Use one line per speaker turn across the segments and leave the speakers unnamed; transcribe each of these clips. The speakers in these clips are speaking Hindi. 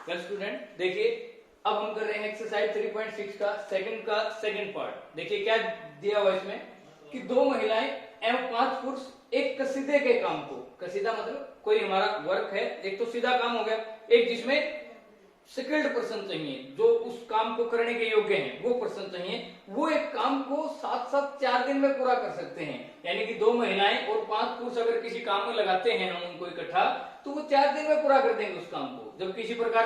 वेल स्टूडेंट देखिए, अब हम कर रहे हैं एक्सरसाइज 3.6 का सेकंड पार्ट। देखिए क्या दिया हुआ इसमें कि दो महिलाएं एवं 5 पुरुष एक कसीदे के काम को, कसीदा मतलब कोई हमारा वर्क है, एक तो सीधा काम हो गया, एक जिसमें स्किल्ड पर्सन चाहिए जो उस काम को करने के योग्य हैं, वो पर्सन चाहिए, वो एक काम को साथ साथ 4 दिन में पूरा कर सकते हैं। यानी कि 2 महिलाएं और 5 पुरुष अगर किसी काम में लगाते हैं हम उनको इकट्ठा, तो वो 4 दिन में पूरा कर देंगे उस काम को। जब किसी प्रकार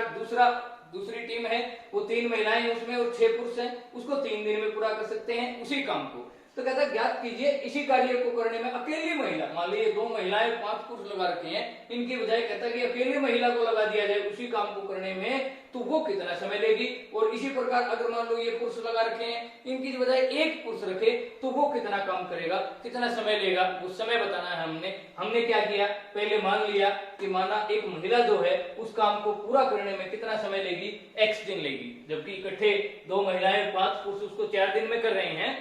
दूसरी टीम है, वो 3 महिलाएं हैं उसमें और 6 पुरुष हैं, उसको 3 दिन में पूरा कर सकते हैं उसी काम को। तो कहता है ज्ञात कीजिए इसी कार्य को करने में अकेली महिला, मान लीजिए 2 महिलाएं 5 पुरुष लगा रखे हैं, इनकी बजाय कहता है कि अकेली महिला को लगा दिया जाए उसी काम को करने में, तो वो कितना समय लेगी। और इसी प्रकार अगर मान लो ये पुरुष लगा रखे हैं, इनकी बजाय एक पुरुष रखे तो वो कितना काम करेगा, कितना समय लेगा, वो समय बताना है हमने क्या किया, पहले मान लिया कि माना एक महिला जो है उस काम को पूरा करने में कितना समय लेगी, x दिन लेगी, जबकि इकट्ठे 2 महिलाएं 5 पुरुष उसको 4 दिन में कर रहे हैं।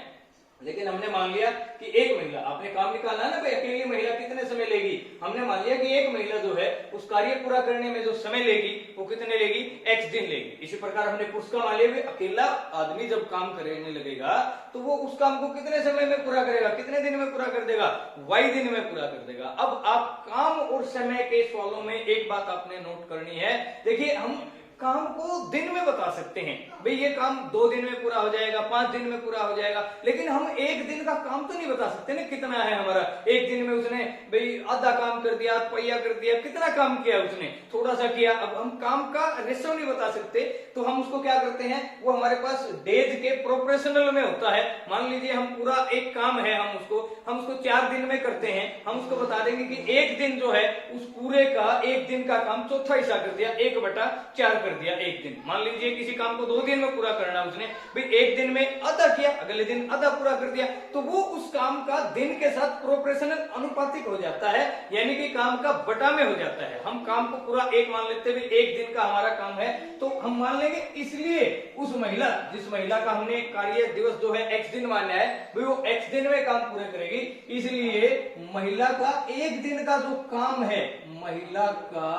लेकिन हमने मान लिया कि एक महिला, आपने काम निकालना ना भाई अकेली महिला कितने समय लेगी, हमने मान लिया कि एक महिला जो है उस कार्य पूरा करने में जो समय लेगी वो कितने लेगी, x दिन लेगी। इसी प्रकार हमने पुरुष का मान लिया, अकेला आदमी जब काम करने लगेगा तो वो उस काम को कितने समय में पूरा करेगा, कितने दिन में पूरा कर देगा, y दिन में पूरा कर देगा। अब आप काम और समय के सवालों में एक बात आपने नोट करनी है। देखिए हम काम को दिन में बता सकते हैं, भाई ये काम 2 दिन में पूरा हो जाएगा, 5 दिन में पूरा हो जाएगा, लेकिन हम एक दिन का काम तो नहीं बता सकते ना कितना है हमारा। एक दिन में उसने भाई आधा काम कर दिया, पहिया कर दिया, कितना काम किया उसने, थोड़ा सा किया। अब हम काम का रेशो नहीं बता सकते, तो हम उसको क्या करते हैं, वो हमारे पास डेज के प्रोपोर्शनल में होता है। मान लीजिए हम पूरा एक काम है, हम उसको 4 दिन में करते हैं, हम उसको बता देंगे कि एक दिन जो है उस पूरे का एक दिन का काम चौथा हिस्सा कर दिया, 1/4 कर दिया एक दिन। मान लीजिए किसी काम को 2 दिन में पूरा करना उसने, भाई एक दिन में आधा किया, अगले दिन आधा पूरा कर दिया, तो वो उस काम का दिन के साथ प्रोपोर्शनल अनुपातिक हो जाता है, यानी कि काम का बटा में हो जाता है। हम काम को पूरा एक मान लेते हैं, एक दिन का हमारा काम है तो हम मान लेंगे, इसलिए उस महिला, जिस महिला का हमने कार्य दिवस जो है x दिन माना है, भाई वो x दिन में काम पूरा करेगी। इसलिए महिला का एक दिन का जो काम है, महिला का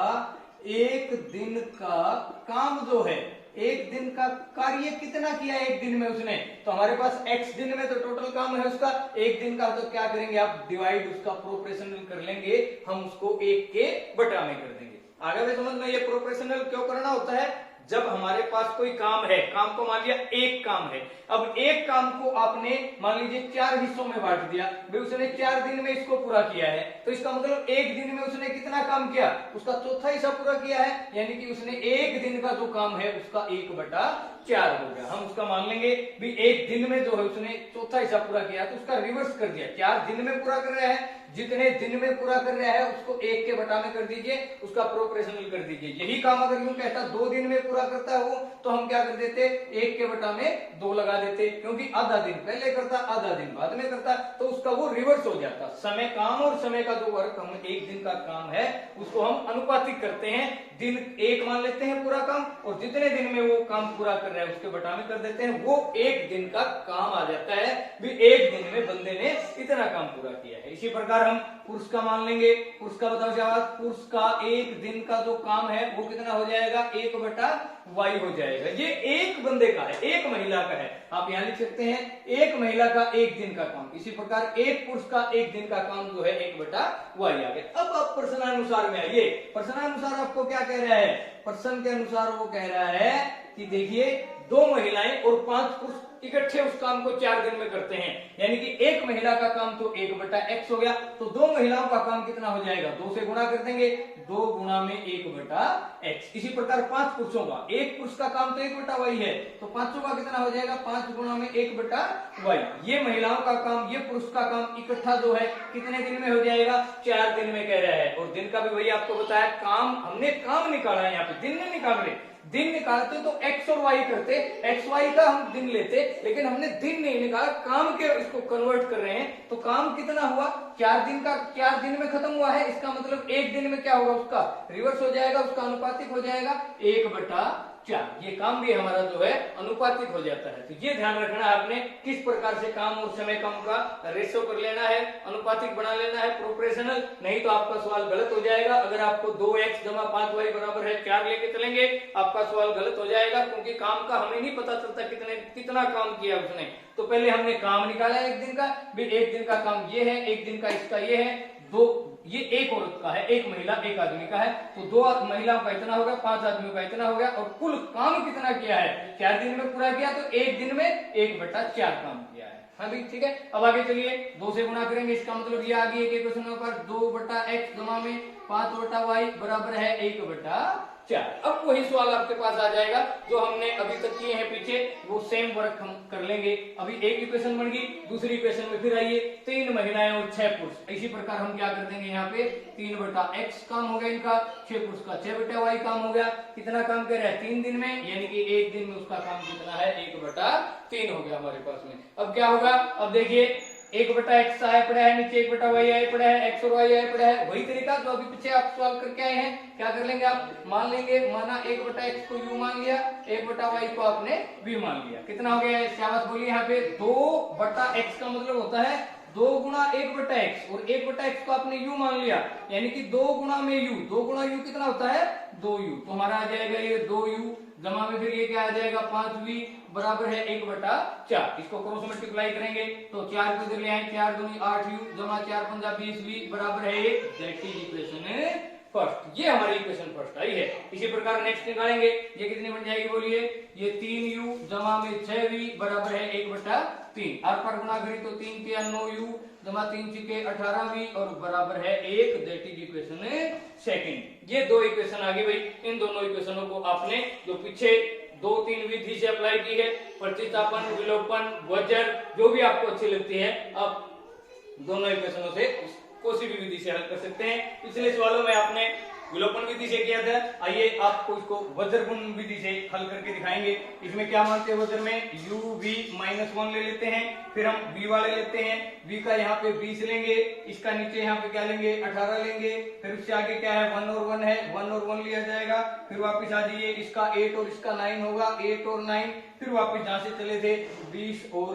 एक दिन का काम जो है, एक दिन का कार्य कितना किया एक दिन में उसने, तो हमारे पास x दिन में तो टोटल काम है उसका, एक दिन का, तो क्या करेंगे आप डिवाइड उसका प्रोपोर्शनल कर लेंगे, हम उसको 1 के बटा में कर देंगे। आगे भी समझ में, ये प्रोपोर्शनल क्यों करना होता है, जब हमारे पास कोई काम है, काम को मान लिया एक काम है, अब एक काम को आपने मान लीजिए 4 हिस्सों में बांट दिया, भाई उसने 4 दिन में इसको पूरा किया है, तो इसका मतलब एक दिन में उसने कितना काम किया, उसका चौथा हिस्सा पूरा किया है, यानी कि उसने एक दिन का जो काम है उसका 1/4 हो गया। हम उसका मान लेंगे भी एक दिन में जो है उसने चौथा हिस्सा पूरा किया, तो उसका रिवर्स कर दिया, 4 दिन में पूरा कर रहा है, जितने दिन में पूरा कर रहा है उसको 1 के बटा में कर दीजिए, उसका प्रोपोर्शनल कर दीजिए। यही काम अगर यूं कहता 2 दिन में पूरा करता है वो, तो हम क्या कर देते, 1 के बटा में 2 लगा देते, क्योंकि आधा दिन पहले करता, आधा दिन बाद में करता, तो उसका वो रिवर्स हो जाता। समय काम और समय का जो वर्क हम एक दिन का काम है उसको हम अनुपातिक करते हैं, दिन 1 मान लेते हैं पूरा काम, और जितने दिन में वो काम पूरा कर रहा है उसके बटा में कर देते हैं, वो एक दिन का काम आ जाता है, भी एक दिन में बंदे ने इतना काम पूरा किया है। इसी प्रकार हम पुरुष का मान लेंगे, पुरुष का बताओ जवाब, पुरुष का एक दिन का जो काम है वो कितना हो जाएगा, 1/y हो जाएगा। ये एक बंदे का है, एक महिला का है, आप यहां लिख सकते हैं एक महिला का एक दिन का काम। इसी प्रकार एक पुरुष का एक दिन का काम जो है 1/y आ गया। अब आप प्रश्नानुसार में आइए, प्रश्नानुसार आपको क्या कह रहा है, प्रश्न के अनुसार वो कह रहा है कि देखिए 2 महिलाएं और 5 पुरुष इकट्ठे उस काम को 4 दिन में करते हैं, यानी कि एक महिला का काम तो 1/x हो गया, तो 2 महिलाओं का काम कितना हो जाएगा, 2 से गुणा कर देंगे, 2 गुणा में 1/x। इसी प्रकार 5 पुरुषों का, एक पुरुष का काम तो 1/y है, तो 5 का कितना हो जाएगा, 5 गुणा में 1/y। ये महिलाओं का काम, ये पुरुष का काम इकट्ठा जो है कितने दिन में हो जाएगा, 4 दिन में कह रहा है। और दिन का भी वही आपको बताया, काम हमने काम निकाला है, यहाँ पे दिन नहीं निकाल रहे, दिन निकालते तो x और y करते, x y का हम दिन लेते, लेकिन हमने दिन नहीं निकाला, काम के इसको कन्वर्ट कर रहे हैं, तो काम कितना हुआ, 4 दिन का, 4 दिन में खत्म हुआ है, इसका मतलब एक दिन में क्या होगा, उसका रिवर्स हो जाएगा, उसका अनुपातिक हो जाएगा 1/4। 4। ये काम भी हमारा जो है अनुपातिक हो जाता है। तो ये ध्यान रखना है आपने किस प्रकार से काम और समय कम का रेशो कर लेना है, अनुपातिक बना लेना है, प्रोपोर्शनल, नहीं तो आपका सवाल गलत हो जाएगा। अगर आपको 2x जमा 5y बराबर है 4 लेके चलेंगे, आपका सवाल गलत हो जाएगा, क्योंकि काम का हमें नहीं पता चलता कितना काम किया उसने। तो पहले हमने काम निकाला एक दिन का, भी एक दिन का काम ये है, एक दिन का इसका ये है, ये एक औरत का है, एक महिला एक आदमी का है, तो 2 महिलाओं का इतना हो गया, 5 आदमियों का इतना हो गया, और कुल काम कितना किया है 4 दिन में पूरा किया, तो एक दिन में 1/4 काम किया है। हाँ भाई ठीक है। अब आगे चलिए 2 से गुणा करेंगे, इसका मतलब ये आ गई एक क्वेश्चन पर 2/x जमा में 5/y बराबर है 1/4। अब वही सवाल आपके पास आ जाएगा जो हमने अभी तक किए हैं पीछे, वो सेम वर्क हम कर लेंगे। अभी एक इक्वेशन बन गई, दूसरी इक्वेशन में फिर आइए 3 महिलाएं और 6 पुरुष। इसी प्रकार हम क्या कर देंगे, यहाँ पे 3/x काम हो गया इनका, 6 पुरुष का 6/y काम हो गया। कितना काम कर रहा है 3 दिन में, यानी कि एक दिन में उसका काम कितना है 1/3 हो गया हमारे पास में। अब क्या होगा, अब देखिए 1/x आया पड़ा है, नीचे 1/y आया पड़ा है, x और y आया पड़ा है, वही तरीका जो अभी पीछे आप सॉल्व करके आए हैं। क्या कर लेंगे आप, मान लेंगे, माना 1/x को u मान लिया, 1/y को आपने v मान लिया, कितना हो गया, शाबाश बोलिए। यहाँ पे 2/x का मतलब होता है 2 गुणा 1/x, और 1/x को आपने u मान लिया, यानी कि 2 गुणा में u, 2 गुणा u कितना होता है 2u, तो हमारा आ जाएगा ये 2u जमा में फिर ये क्या आ जाएगा 5v बराबर है 1/4। इसको क्रॉस मल्टीप्लाई करेंगे तो 4 को इधर ले आए, 4 दूनी 8u जमा 4 पंजा 20v बराबर है 1। That is equation first. ये हमारी इक्वेशन फर्स्ट आई है। इसी प्रकार नेक्स्ट निकालेंगे, ये कितनी बन जाएगी बोलिए, ये 3u जमा में 6v बराबर है 1/3। आर पर गुणा करें तो 3 के 9u जमा 3 के 18v और बराबर है 1। That is equation second. ये 2 इक्वेशन आ गई भाई। इन दोनों इक्वेशनों को आपने जो पीछे 2-3 विधि से अप्लाई की है, प्रतिस्थापन, विलोपन, वज्र, जो भी आपको अच्छी लगती है, आप दोनों इक्वेशनों से कोई भी विधि से हल कर सकते हैं। पिछले सवालों में आपने विलोपन विधि से किया था, आइए आपको इसको वज्रगुण विधि से हल करके दिखाएंगे। इसमें क्या मानते हैं वज्र में, u v -1 ले लेते हैं, फिर हम v वाले लेते हैं, v का यहाँ पे 20 लेंगे, इसका नीचे यहाँ पे क्या लेंगे 18 लेंगे, फिर उससे आगे क्या है 1 और 1 है, 1 और 1 लिया जाएगा, फिर वापस आ जाइए, इसका 8 और इसका 9 होगा, 8 और 9, फिर वापस जहां से चले थे 20 और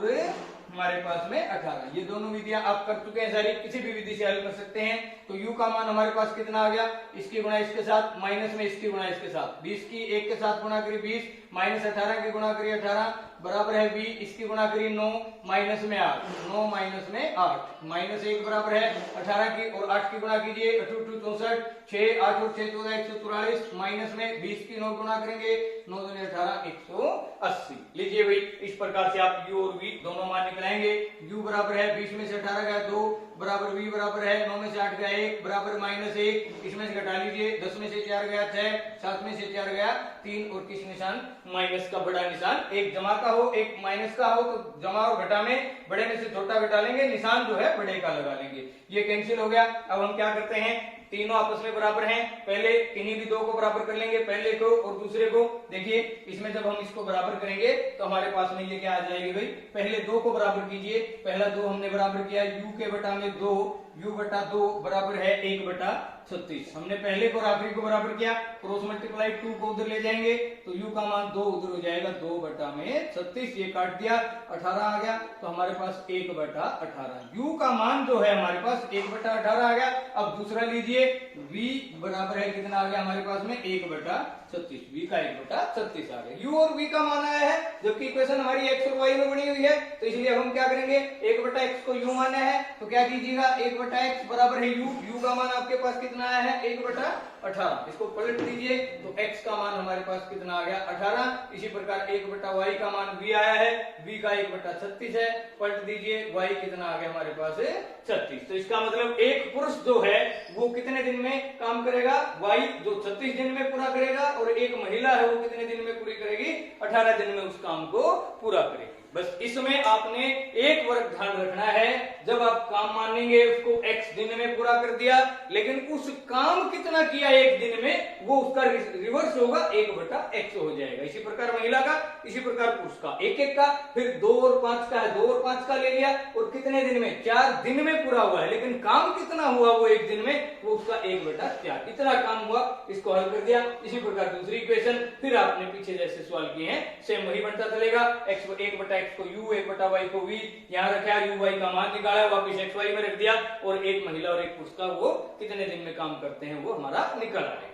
हमारे पास में 18। ये दोनों विधियां आप कर चुके हैं सारी, किसी भी विधि से हल कर सकते हैं। तो u का मान हमारे पास कितना आ गया, इसकी गुणा इसके साथ, माइनस में इसकी गुणा इसके साथ, 20 की 1 के साथ गुणा करी 20, माइनस 18 की गुणा करी 18 बराबर है 20, इसकी गुणा करी 9, माइनस में 8, 9 माइनस में 8, माइनस 1 बराबर है 18 की, और 8 की गुणा कीजिए 8 2 64, 6 8 और 6 14 144, माइनस में 20 की 9 गुणा करेंगे, 9 दूनी 18 180। लीजिए भाई, इस प्रकार से आप u और v दोनों मान निकलाएंगे। u बराबर है 20 में से 18 गया 2 बराबर v बराबर है 9 में से 8 गया 1 बराबर -1, इसमें से घटा लीजिए, 10 में से 4 गया 6, 7 में से 4 गया 3, और किस निशान, माइनस का बड़ा निशान, एक जमा का हो एक माइनस का हो, तो जमा और घटा में बड़े में से छोटा घटा लेंगे, निशान जो है बड़े का लगा लेंगे। ये कैंसिल हो गया। अब हम क्या करते हैं, तीनों आपस में बराबर हैं, पहले किन्हीं भी 2 को बराबर कर लेंगे, पहले को और दूसरे को। देखिए इसमें जब हम इसको बराबर करेंगे तो हमारे पास में ये क्या आ जाएगी भाई, पहले 2 को बराबर कीजिए, पहला 2 हमने बराबर किया, u के बटा में 2, u बटा 2 बराबर है 1/36। हमने पहले को और आखिरी को बराबर किया, क्रॉस मल्टीप्लाई 2 को उधर ले जाएंगे तो u का मान 2 उधर हो जाएगा, 2/36, ये काट दिया, 18 आ गया, तो हमारे पास 1/18। u का मान जो है हमारे पास 1/18 आ गया। अब दूसरा लीजिए, v बराबर है कितना आ गया हमारे पास में 1/36, v का 1/36 आ गया। u और v का मान आया है, जबकि इक्वेशन हमारी x और y में बनी हुई है, तो इसलिए अब हम क्या करेंगे, 1/x को u माना है तो क्या कीजिएगा, 1/x बराबर है u का मान आपके पास कितना आया है 1/18, इसको पलट दीजिए तो x का मान हमारे पास कितना आ गया 18। इसी प्रकार 1/y का मान v आया है, v का 1/36 है, पलट दीजिए, y कितना आ गया हमारे पास 36। तो इसका मतलब एक पुरुष जो है वो कितने दिन में काम करेगा, y जो 36 दिन में पूरा करेगा, और एक महिला है वो कितने दिन में पूरी करेगी, 18 दिन में उस काम को पूरा करेगी। बस इसमें आपने एक वर्ग ध्यान रखना है, जब आप काम मानेंगे उसको x दिन में पूरा कर दिया, लेकिन उस काम कितना किया एक दिन में वो उसका रिवर्स होगा, 1/x हो जाएगा। इसी प्रकार महिला का, इसी प्रकार पुरुष का, एक एक का, फिर 2 और 5 का है, 2 और 5 का ले लिया, और कितने दिन में, 4 दिन में पूरा हुआ है, लेकिन काम कितना हुआ वो एक दिन में, वो उसका 1/4 इतना काम हुआ, इसको हल कर दिया। इसी प्रकार दूसरी इक्वेशन, फिर आपने पीछे जैसे सवाल किए हैं सेम वही बनता चलेगा। x 1/x को u, 1/y को v, यहाँ रखा u y का मान निकाला, वापिस x y में रख दिया, और एक महिला और एक पुरुष का वो कितने दिन में काम करते हैं वो हमारा निकल आएगा।